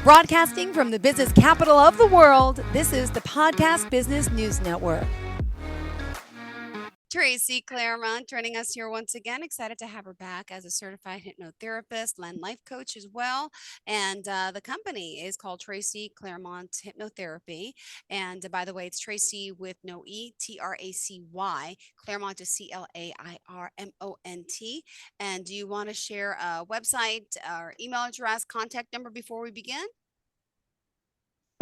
Broadcasting from the business capital of the world, this is the Podcast Business News Network. Tracy Clairmont joining us here once again. Excited to have her back as a certified hypnotherapist and life coach as well. And the company is called Tracy Clairmont Hypnotherapy. And by the way, it's Tracy with no E, Tracy. Clairmont is Clairmont. And do you want to share a website or email address, contact number before we begin?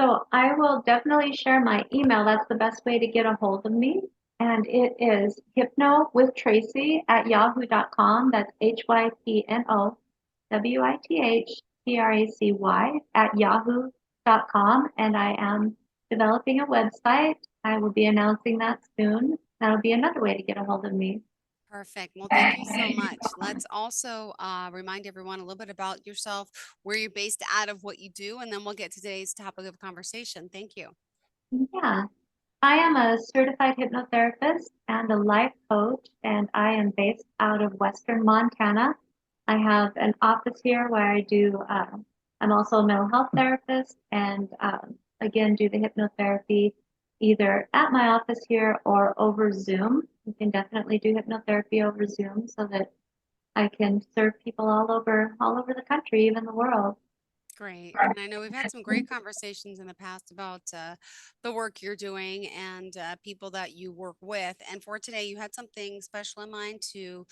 So I will definitely share my email. That's the best way to get a hold of me. And it is hypnowithtracy@yahoo.com. That's hypnowithtracy@yahoo.com. And I am developing a website. I will be announcing that soon. That'll be another way to get a hold of me. Perfect. Well, thank you so much. Let's also remind everyone a little bit about yourself, where you're based out of, what you do, and then we'll get to today's topic of conversation. Thank you. Yeah. I am a certified hypnotherapist and a life coach, and I am based out of Western Montana. I have an office here where I'm also a mental health therapist and again, do the hypnotherapy either at my office here or over Zoom. You can definitely do hypnotherapy over Zoom so that I can serve people all over the country, even the world. Great. And I know we've had some great conversations in the past about the work you're doing and people that you work with. And for today, you had something special in mind to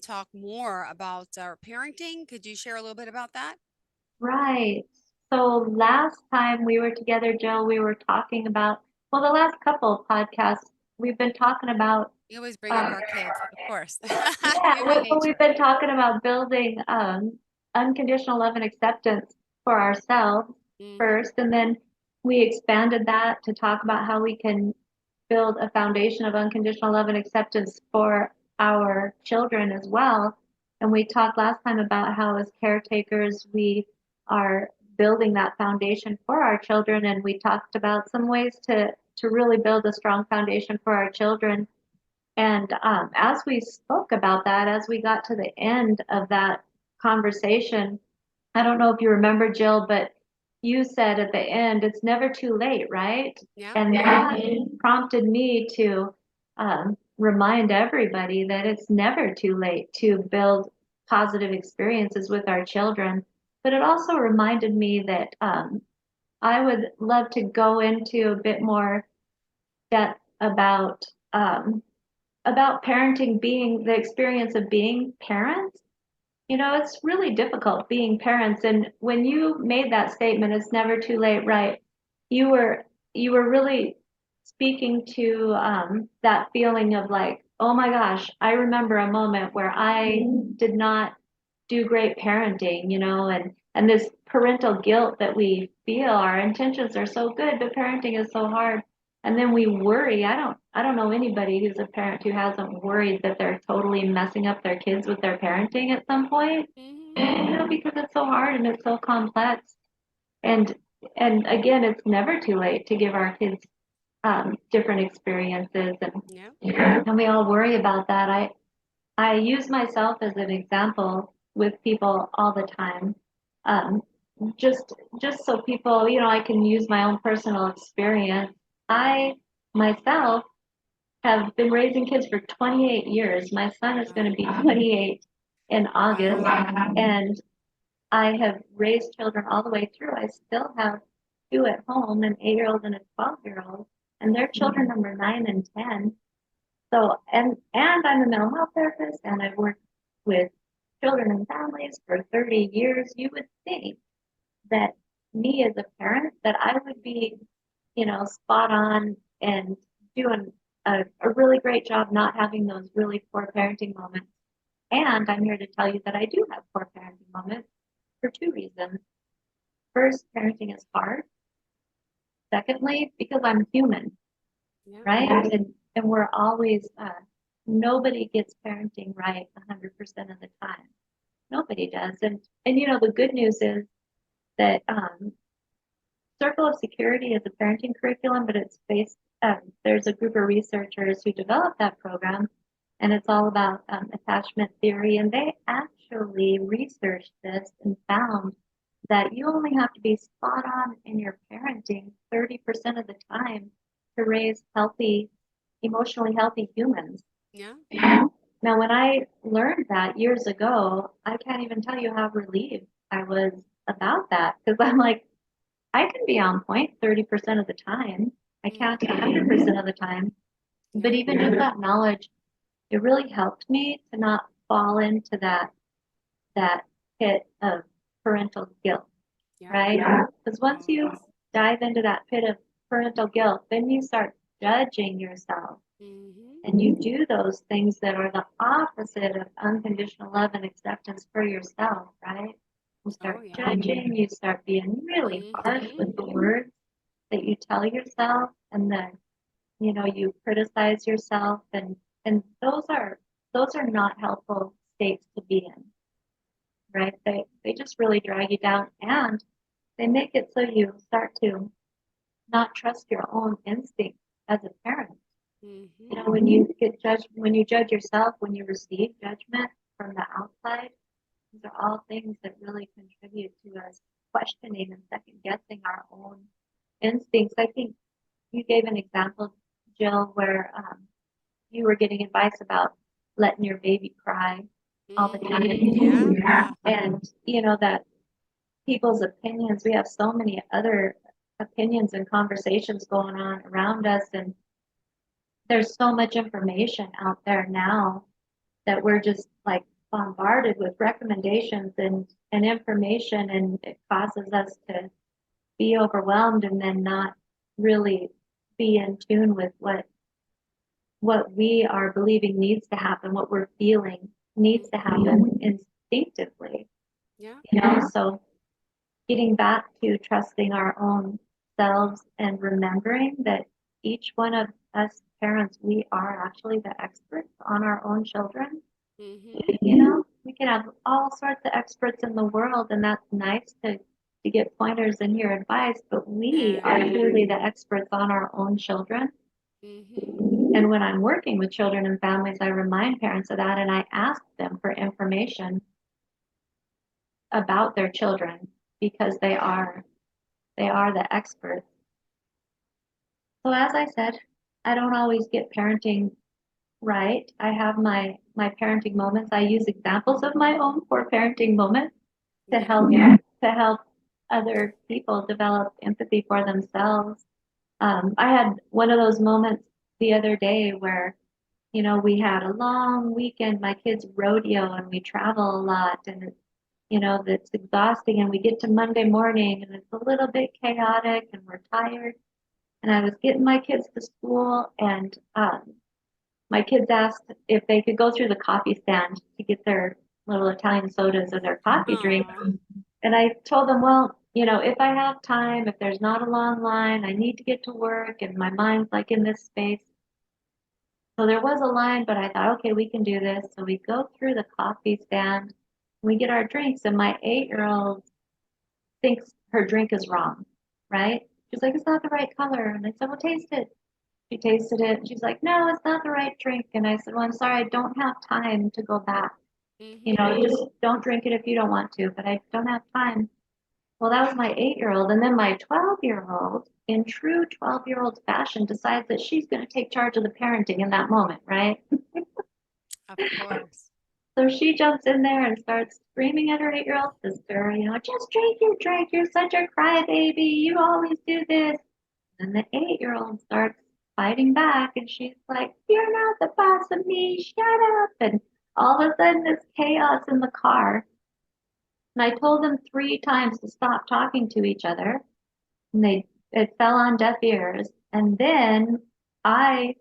talk more about parenting. Could you share a little bit about that? Right. So last time we were together, Jill, we were talking about, well, the last couple of podcasts, we've been talking about, You always bring up um, our kids, of course. yeah, Human we've nature. been talking about building unconditional love and acceptance for ourselves Hmm. first, and then we expanded that to talk about how we can build a foundation of unconditional love and acceptance for our children as well. And we talked last time about how, as caretakers, we are building that foundation for our children. And we talked about some ways to really build a strong foundation for our children. And as we spoke about that, as we got to the end of that conversation, I don't know if you remember, Jill, but you said at the end, it's never too late, right? Yeah. And that prompted me to remind everybody that it's never too late to build positive experiences with our children. But it also reminded me that I would love to go into a bit more depth about parenting, being the experience of being parents. You know, it's really difficult being parents. And when you made that statement, it's never too late, right? You were you were really speaking to that feeling of like, oh my gosh, I remember a moment where I did not do great parenting, and this parental guilt that we feel. Our intentions are so good, but parenting is so hard. And then we worry. I don't know anybody who's a parent who hasn't worried that they're totally messing up their kids with their parenting at some point. Hmm. Because it's so hard and it's so complex. And and again, it's never too late to give our kids different experiences, Yeah. and we all worry about that. I use myself as an example with people all the time. Um, just so people, I can use my own personal experience. I myself have been raising kids for 28 years. My son is going to be 28 in August, Wow. and I have raised children all the way through. I still have two at home, an 8-year-old and a 12-year-old, and their children number 9 and 10. So, and I'm a mental health therapist, and I've worked with children and families for 30 years. You would think that me as a parent, that I would be, spot on and doing a really great job not having those really poor parenting moments. And I'm here to tell you that I do have poor parenting moments for two reasons. First, parenting is hard. Secondly, because I'm human, Yeah. right? And we're always, nobody gets parenting right 100% of the time. Nobody does. And the good news is that Circle of Security is a parenting curriculum, but it's based, there's a group of researchers who developed that program, and it's all about attachment theory. And they actually researched this and found that you only have to be spot on in your parenting 30% of the time to raise healthy, emotionally healthy humans. Yeah. Now, when I learned that years ago, I can't even tell you how relieved I was about that because I'm like, I can be on point 30% of the time. I can't 100% of the time. But Yeah. even with that knowledge, it really helped me to not fall into that pit of parental guilt, Yeah. right? Because once Oh, you yes. dive into that pit of parental guilt, then you start judging yourself Mm-hmm. and you do those things that are the opposite of unconditional love and acceptance for yourself, right? You Oh, start yeah. judging, you start being really harsh Mm-hmm. with the words that you tell yourself, and then you criticize yourself, and those are not helpful states to be in, right? They just really drag you down, and they make it so you start to not trust your own instinct as a parent. Mm-hmm. When you get judged, when you judge yourself, when you receive judgment from the outside, these are all things that really contribute to us questioning and second guessing our own instincts. I think you gave an example, Jill, where you were getting advice about letting your baby cry all the Mm-hmm. Yeah. time. And that people's opinions, we have so many other opinions and conversations going on around us, and there's so much information out there now that we're just like bombarded with recommendations and information, and it causes us to be overwhelmed and then not really be in tune with what we are believing needs to happen, what we're feeling needs to Mm-hmm. happen instinctively. Yeah. So getting back to trusting our own selves and remembering that each one of us parents, we are actually the experts on our own children. Mm-hmm. We can have all sorts of experts in the world, and that's nice to get pointers and hear advice, but we are truly the experts on our own children. Mm-hmm. And when I'm working with children and families, I remind parents of that, and I ask them for information about their children because they are the experts. So as I said, I don't always get parenting right. I have my parenting moments. I use examples of my own poor parenting moments to Yeah. help other people develop empathy for themselves. I had one of those moments the other day where we had a long weekend. My kids rodeo and we travel a lot, and that's exhausting. And we get to Monday morning and it's a little bit chaotic and we're tired. And I was getting my kids to school, and my kids asked if they could go through the coffee stand to get their little Italian sodas or their coffee drink. Aw. And I told them, well, if I have time, if there's not a long line, I need to get to work and my mind's like in this space. So there was a line, but I thought, okay, we can do this. So we go through the coffee stand, we get our drinks, and my 8-year-old thinks her drink is wrong, right? She's like, it's not the right color. And I said, well, taste it. She tasted it. And she's like, no, it's not the right drink. And I said, well, I'm sorry, I don't have time to go back. Mm-hmm. Just don't drink it if you don't want to, but I don't have time. Well, that was my 8-year-old. And then my 12-year-old, in true 12-year-old fashion, decides that she's going to take charge of the parenting in that moment, right? Of course. So she jumps in there and starts screaming at her 8-year-old sister, just drink your drink. You're such a crybaby. You always do this. And the 8-year-old starts fighting back, and she's like, you're not the boss of me. Shut up. And all of a sudden, it's chaos in the car. And I told them 3 times to stop talking to each other. And it fell on deaf ears. And then I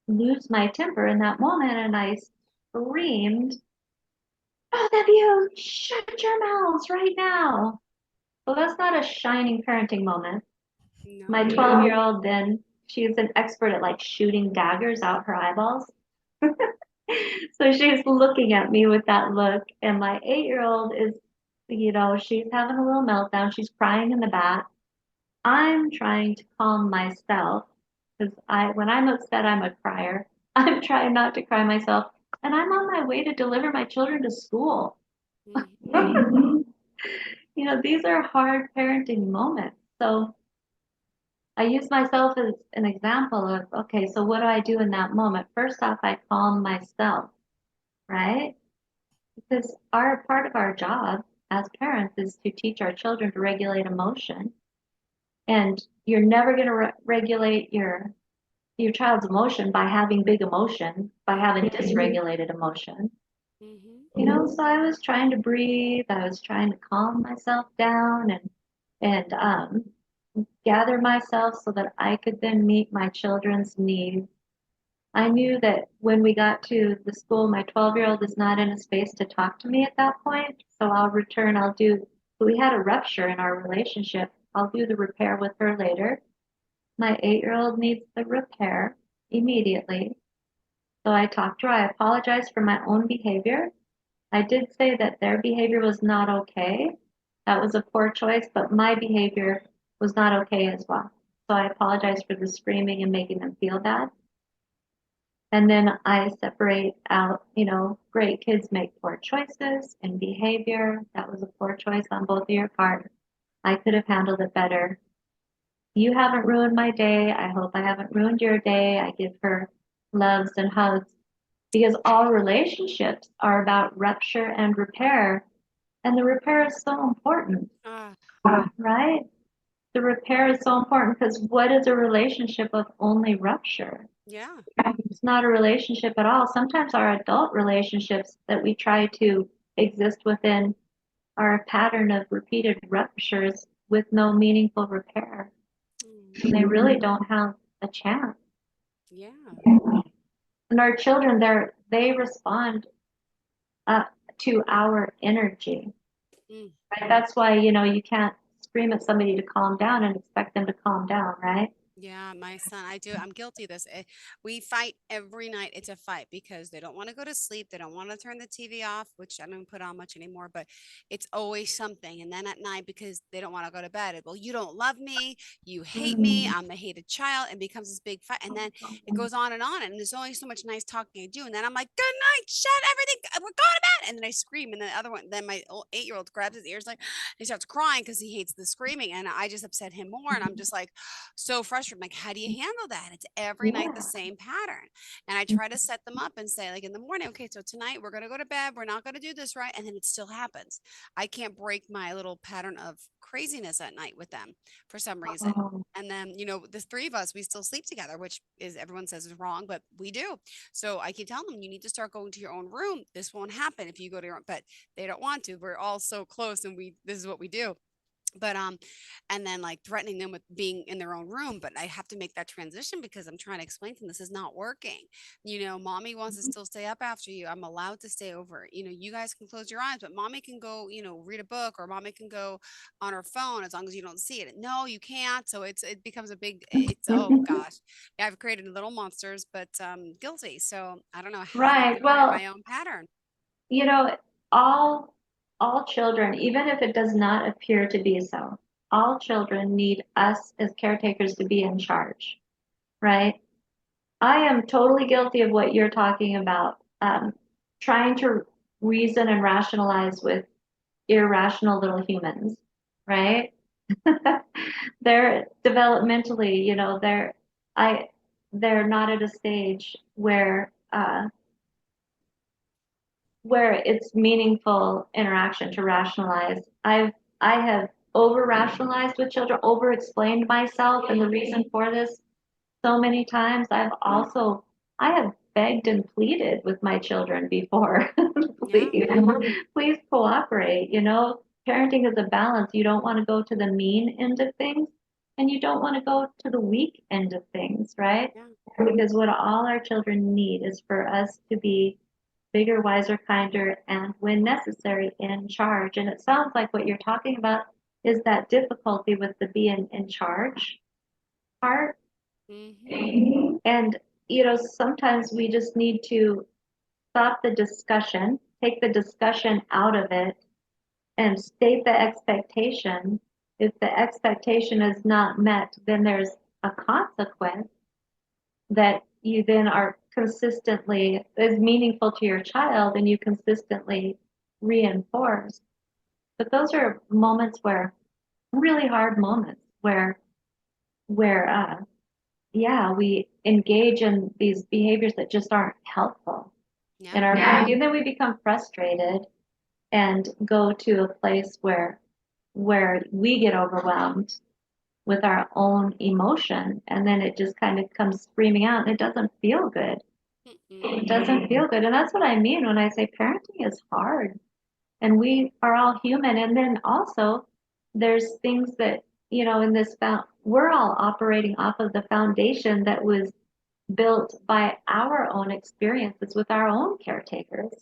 lose my temper in that moment, and I screamed, both of you, shut your mouths right now. Well, that's not a shining parenting moment. My No. 12-year-old then, she's an expert at like shooting daggers out her eyeballs. So she's looking at me with that look, and my 8-year-old is, she's having a little meltdown. She's crying in the back. I'm trying to calm myself because when I'm upset, I'm a crier. I'm trying not to cry myself, and I'm on my way to deliver my children to school. Mm-hmm. these are hard parenting moments. So I use myself as an example of, okay, so what do I do in that moment? First off, I calm myself, right? Because part of our job as parents is to teach our children to regulate emotion. And you're never going to regulate your child's emotion by having big emotion, by having dysregulated emotion. So I was trying to breathe, I was trying to calm myself down and gather myself so that I could then meet my children's needs. I knew that when we got to the school, my 12-year-old is not in a space to talk to me at that point. So we had a rupture in our relationship. I'll do the repair with her later. My 8-year-old needs the repair immediately. So I talked to her. I apologized for my own behavior. I did say that their behavior was not okay. That was a poor choice, but my behavior was not okay as well. So I apologized for the screaming and making them feel bad. And then I separate out, great kids make poor choices in behavior. That was a poor choice on both of your part. I could have handled it better. You haven't ruined my day. I hope I haven't ruined your day. I give her loves and hugs because all relationships are about rupture and repair. And the repair is so important, right? The repair is so important because what is a relationship of only rupture? Yeah. It's not a relationship at all. Sometimes our adult relationships that we try to exist within are a pattern of repeated ruptures with no meaningful repair. And they really don't have a chance. Yeah. And our children, they respond to our energy. Mm. Right? That's why, you can't scream at somebody to calm down and expect them to calm down, right? Yeah, my son, I do. I'm guilty of this. We fight every night. It's a fight because they don't want to go to sleep. They don't want to turn the TV off, which I don't put on much anymore, but it's always something. And then at night, because they don't want to go to bed, well, you don't love me. You hate me. I'm the hated child. And becomes this big fight. And then it goes on and on. And there's only so much nice talking I do. And then I'm like, good night, shut everything. We're going to bed. And then I scream. And then the other one, then my 8-year-old grabs his ears, like, he starts crying because he hates the screaming. And I just upset him more. And I'm just like, so frustrated. I'm like, how do you handle that? It's every night the Yeah. same pattern. And I try to set them up and say, like in the morning, okay, so tonight we're going to go to bed. We're not going to do this, right? And then it still happens. I can't break my little pattern of craziness at night with them for some reason. Oh, And then, the three of us, we still sleep together, which is everyone says is wrong, but we do. So I keep telling them, you need to start going to your own room. This won't happen if you go to your own, but they don't want to. We're all so close and this is what we do. But and then like threatening them with being in their own room, but I have to make that transition because I'm trying to explain to them this is not working. Mommy wants to still stay up after you. I'm allowed to stay over. You guys can close your eyes, but mommy can go, read a book, or mommy can go on her phone as long as you don't see it. No, you can't. So it becomes a big, it's, oh gosh. Yeah, I've created little monsters, but guilty. So I don't know how to right. get rid of Well, my own pattern. you know, all all children, even if it does not appear to be so, all children need us as caretakers to be in charge, right? I am totally guilty of what you're talking about, trying to reason and rationalize with irrational little humans, right? They're developmentally, I, they're not at a stage where it's meaningful interaction to rationalize. I have over rationalized with children, over explained myself and the reason for this so many times. I have begged and pleaded with my children before. Yeah. Please cooperate. Parenting is a balance. You don't want to go to the mean end of things, and you don't want to go to the weak end of things, right? Yeah. Because what all our children need is for us to be bigger, wiser, kinder, and when necessary, in charge. And it sounds like what you're talking about is that difficulty with the being in charge part. Hmm. And, sometimes we just need to stop the discussion, take the discussion out of it, and state the expectation. If the expectation is not met, then there's a consequence that you then are consistently is meaningful to your child and you consistently reinforce. But those are moments where, really hard moments where yeah, we engage in these behaviors that just aren't helpful in our parenting. And then we become frustrated and go to a place where we get overwhelmed with our own emotion, and then it just kind of comes screaming out, and it doesn't feel good. It doesn't feel good. And that's what I mean when I say parenting is hard, and we are all human. And then also there's things that, in this we're all operating off of the foundation that was built by our own experiences with our own caretakers,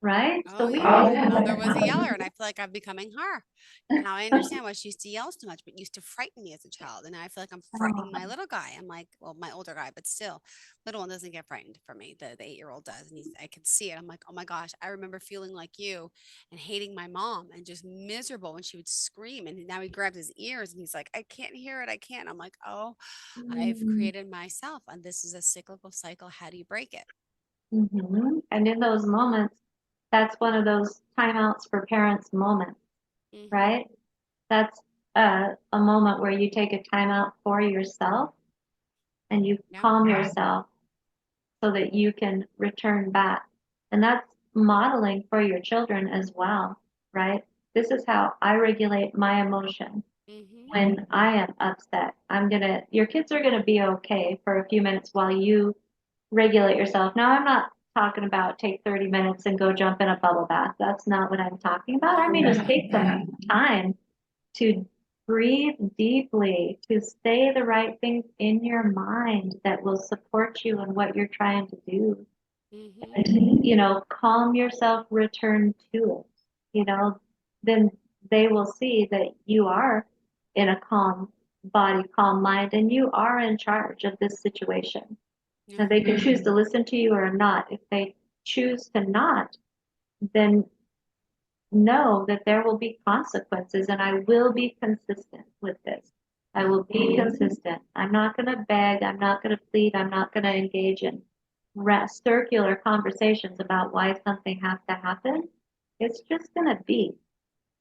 right? Oh So we yeah, my mother was a yeller, and I feel like I'm becoming her. Now I understand why she used to yell so much, but used to frighten me as a child. And now I feel like I'm frightening my little guy. I'm like, well, my older guy, but still, little one doesn't get frightened from me. The 8-year-old does, and I can see it. I'm like, oh my gosh, I remember feeling like you and hating my mom and just miserable when she would scream. And now he grabs his ears and he's like, I can't hear it. I can't. I'm like, oh, I've created myself, and this is a cyclical cycle. How do you break it? And in those moments, that's one of those timeouts for parents moments, Mm-hmm. right? That's a moment where you take a timeout for yourself and you Yeah. calm yourself so that you can return back. And that's modeling for your children as well, right? This is how I regulate my emotion Mm-hmm. when I am upset. Your kids are gonna be okay for a few minutes while you regulate yourself. Now, I'm not talking about take 30 minutes and go jump in a bubble bath. That's not what I'm talking about. I mean, just take some time to breathe deeply, to say the right things in your mind that will support you in what you're trying to do. Mm-hmm. And, calm yourself, return to it. Then they will see that you are in a calm body, calm mind, and you are in charge of this situation. Now, Yeah. they can choose to listen to you or not. If they choose to not, then know that there will be consequences, and I will be consistent with this. I will be consistent. I'm not going to beg. I'm not going to plead. I'm not going to engage in circular conversations about why something has to happen. It's just going to be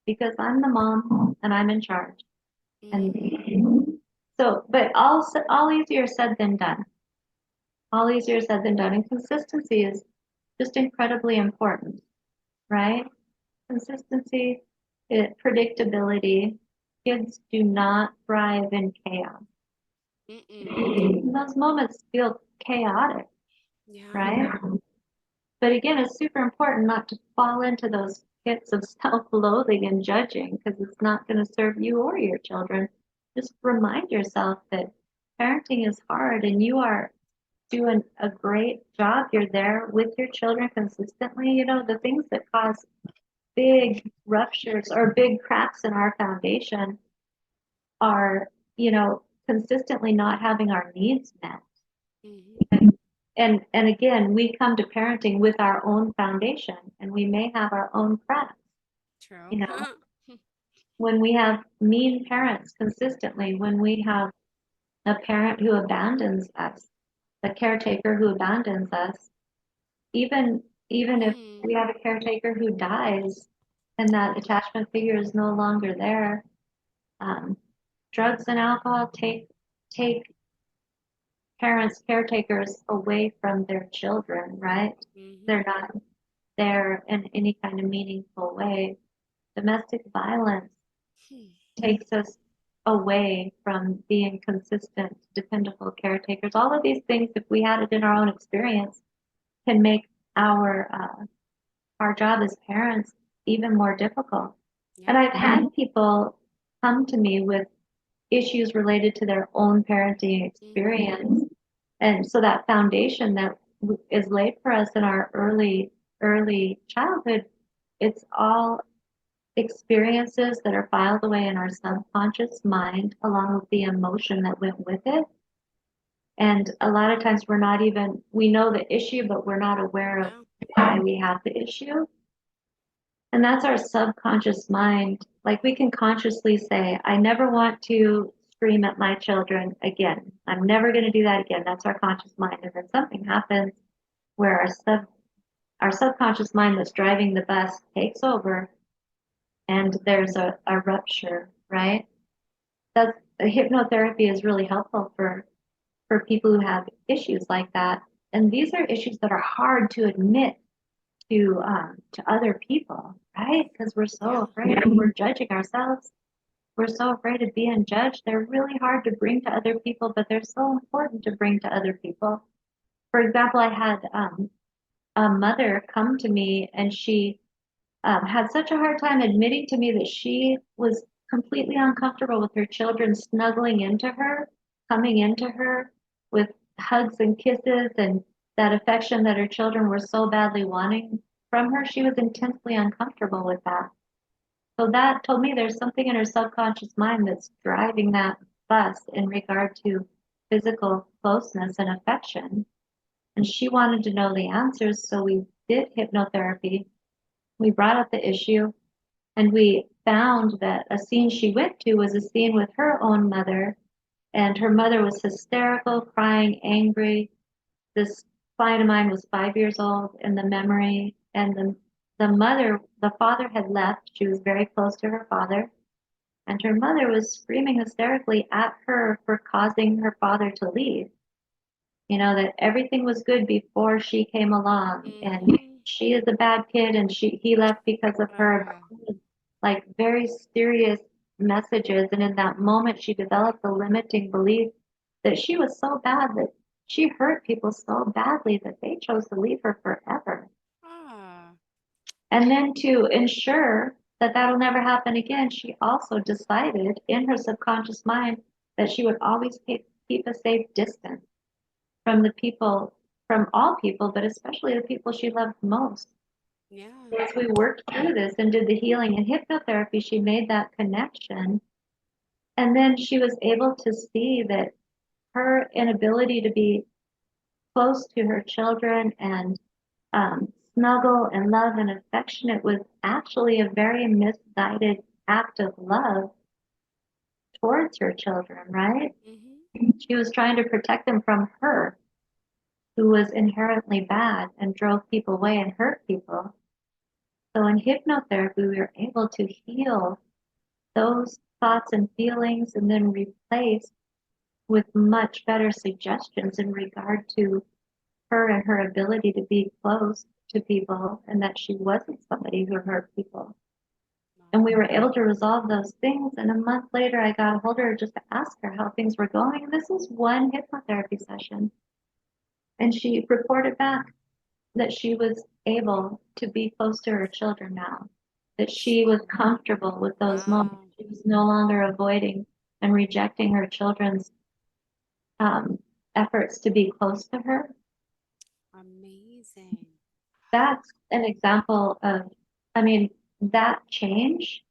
because I'm the mom and I'm in charge. And Mm-hmm. so, but all easier said than done. All easier said than done. And consistency is just incredibly important, right? Consistency, predictability. Kids do not thrive in chaos. Mm-mm. Those moments feel chaotic, Yeah. right? But again, it's super important not to fall into those pits of self-loathing and judging because it's not going to serve you or your children. Just remind yourself that parenting is hard and you are doing a great job. You're there with your children consistently. The things that cause big ruptures or big cracks in our foundation are, consistently not having our needs met. Mm-hmm. And again, we come to parenting with our own foundation and we may have our own cracks. True. You know, when we have mean parents consistently, when we have a parent who abandons us, a caretaker who abandons us, even if Mm. we have a caretaker who dies and that attachment figure is no longer there, um, drugs and alcohol take parents, caretakers away from their children, right? They're Mm-hmm. not there in any kind of meaningful way. Domestic violence takes us away from being consistent, dependable caretakers. All of these things, if we had it in our own experience, can make our job as parents even more difficult. Yeah. And I've had people come to me with issues related to their own parenting Mm-hmm. experience. And so that foundation that is laid for us in our early childhood, it's all experiences that are filed away in our subconscious mind, along with the emotion that went with it. And a lot of times we know the issue, but we're not aware of Yeah. why we have the issue. And that's our subconscious mind. Like we can consciously say, I never want to scream at my children again. I'm never going to do that again. That's our conscious mind. And then something happens where our subconscious mind that's driving the bus takes over and there's a rupture, right? That's hypnotherapy is really helpful for people who have issues like that. And these are issues that are hard to admit to other people, right? Because we're so Yeah. afraid and we're judging ourselves. We're so afraid of being judged. They're really hard to bring to other people, but they're so important to bring to other people. For example, I had a mother come to me, and she had such a hard time admitting to me that she was completely uncomfortable with her children snuggling into her, coming into her with hugs and kisses and that affection that her children were so badly wanting from her. She was intensely uncomfortable with that. So that told me there's something in her subconscious mind that's driving that bus in regard to physical closeness and affection. And she wanted to know the answers, so we did hypnotherapy. We brought up the issue, and we found that a scene she went to was a scene with her own mother, and her mother was hysterical, crying, angry. This client of mine was 5 years old in the memory, and the father had left. She was very close to her father, and her mother was screaming hysterically at her for causing her father to leave. You know, that everything was good before she came along, and Mm-hmm. she is a bad kid, and he left because of her. Like very serious messages. And in that moment, she developed the limiting belief that she was so bad, that she hurt people so badly that they chose to leave her forever. Ah. And then to ensure that that'll never happen again, she also decided in her subconscious mind that she would always keep a safe distance from the people, from all people, but especially the people she loved most. Yeah. As we worked through this and did the healing and hypnotherapy, she made that connection. And then she was able to see that her inability to be close to her children and snuggle and love and affectionate was actually a very misguided act of love towards her children, right? Mm-hmm. She was trying to protect them from her, who was inherently bad and drove people away and hurt people. So in hypnotherapy, we were able to heal those thoughts and feelings and then replace with much better suggestions in regard to her and her ability to be close to people, and that she wasn't somebody who hurt people. And we were able to resolve those things. And a month later, I got a hold of her just to ask her how things were going. And this was one hypnotherapy session. And she reported back that she was able to be close to her children now, that she was comfortable with those moments. Wow. She was no longer avoiding and rejecting her children's um, efforts to be close to her. Amazing. That's an example of, I mean, that change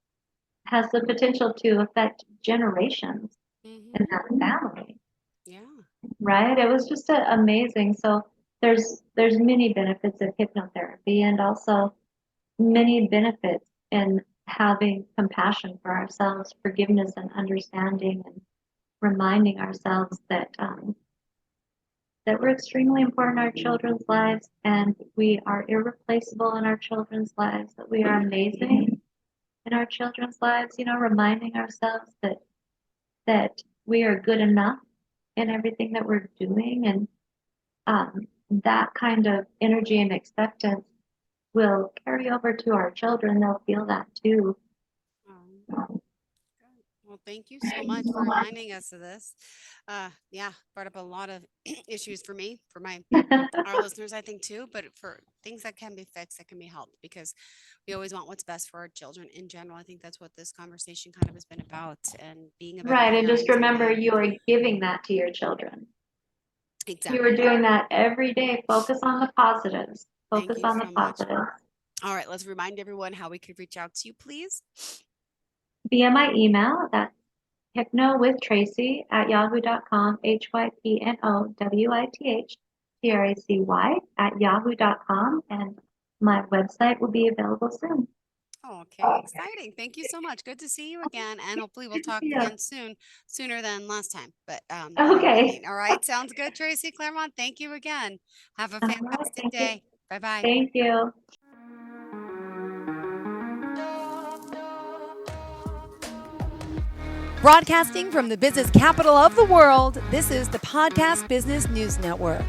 has the potential to affect generations in Mm-hmm. that family, Yeah. right? It was just amazing. So there's many benefits of hypnotherapy, and also many benefits in having compassion for ourselves, forgiveness and understanding, and reminding ourselves that we're extremely important in our children's lives, and we are irreplaceable in our children's lives, that we are amazing in our children's lives, you know, reminding ourselves that we are good enough in everything that we're doing. And that kind of energy and acceptance will carry over to our children. They'll feel that too. Good. Well, thank you so much for reminding us of this. Yeah, brought up a lot of issues for me, for my our listeners, I think too, but for things that can be fixed, that can be helped, because we always want what's best for our children in general. I think that's what this conversation kind of has been about, and being a better Right, and just parent. remember you are giving that to your children. You are Exactly. doing that every day. Focus on the positives. Thank Focus you on the so much. positives. All right, let's remind everyone how we could reach out to you, please. Via my email, that's hypnowithtracy@yahoo.com, hypnowithtracy@yahoo.com, and my website will be available soon. Okay, exciting. Thank you so much. Good to see you again. And hopefully we'll talk Yeah. again soon, sooner than last time. But God Okay. willing. All right. Sounds good, Tracy Claremont. Thank you again. Have a All right. fantastic Thank you. day. Bye bye. Thank you. Broadcasting from the business capital of the world, this is the Podcast Business News Network.